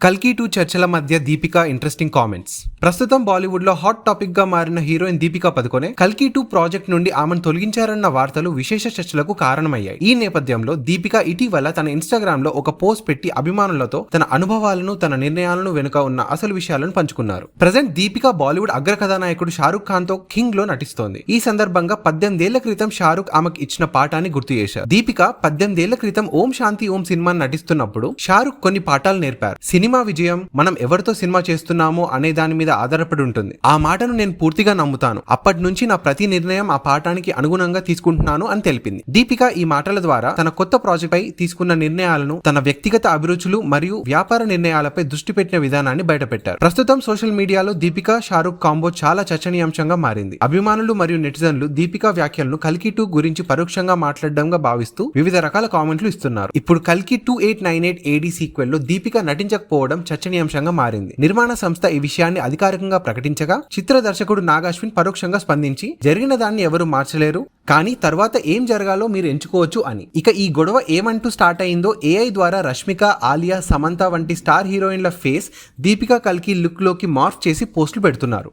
కల్కి 2 చర్చల మధ్య దీపిక ఇంట్రెస్టింగ్ కామెంట్స్. ప్రస్తుతం బాలీవుడ్ లో హాట్ టాపిక్ గా మారిన హీరోయిన్ దీపికా పదుకొనే కల్కి 2 ప్రాజెక్ట్ నుండి ఆమెను తొలగించారన్న వార్తలు విశేష చర్చలకు కారణమయ్యాయి. ఈ నేపథ్యంలో దీపిక ఇటీవల తన ఇన్స్టాగ్రామ్ లో ఒక పోస్ట్ పెట్టి అభిమానులతో తన అనుభవాలను, తన నిర్ణయాలను వెనుక ఉన్న అసలు విషయాలను పంచుకున్నారు. ప్రజెంట్ దీపిక బాలీవుడ్ అగ్ర కథానాయకుడు షారుఖ్ ఖాన్ తో కింగ్ లో నటిస్తోంది. ఈ సందర్భంగా 18 ఏళ్ల క్రితం షారుఖ్ ఆమెకు ఇచ్చిన పాఠాన్ని గుర్తు చేశారు. దీపిక 18 ఏళ్ల క్రితం ఓం శాంతి ఓం సినిమాని నటిస్తున్నప్పుడు షారుఖ్ కొన్ని పాఠాలు నేర్పారు. సినిమా విజయం మనం ఎవరితో సినిమా చేస్తున్నామో అనే దాని మీద ఆధారపడి ఉంటుంది. ఆ మాటను నేను పూర్తిగా నమ్ముతాను. అప్పటి నుంచి నా ప్రతి నిర్ణయం ఆ పాఠానికి అనుగుణంగా తీసుకుంటున్నాను అని తెలిపింది. దీపిక ఈ మాటల ద్వారా తన కొత్త ప్రాజెక్ట్ పై తీసుకున్న నిర్ణయాలను, తన వ్యక్తిగత అభిరుచులు మరియు వ్యాపార నిర్ణయాలపై దృష్టి పెట్టిన విధానాన్ని బయటపెట్టారు. ప్రస్తుతం సోషల్ మీడియాలో దీపిక షారుఖ్ కాంబో చాలా చర్చనీయాంశంగా మారింది. అభిమానులు మరియు నెటిజన్లు దీపిక వ్యాఖ్యలను కల్కి 2 గురించి పరోక్షంగా మాట్లాడడంగా భావిస్తూ వివిధ రకాల కామెంట్లు ఇస్తున్నారు. ఇప్పుడు కల్కి 2898 AD సీక్వెల్ లో దీపిక నటించకపోవడం చర్చనీయాంశంగా మారింది. నిర్మాణ సంస్థ ఈ విషయాన్ని అధికారికంగా ప్రకటించగా చిత్ర దర్శకుడు నాగాశ్విన్ పరోక్షంగా స్పందించి జరిగిన దాన్ని ఎవరు మార్చలేరు, కానీ తర్వాత ఏం జరగాలో మీరు ఎంచుకోవచ్చు అని. ఇక ఈ గొడవ ఏమంటూ స్టార్ట్ అయిందో AI ద్వారా రష్మిక, ఆలియా, సమంత వంటి స్టార్ హీరోయిన్ల ఫేస్ దీపిక కల్కి లుక్ లోకి మార్ఫ్ చేసి పోస్టులు పెడుతున్నారు.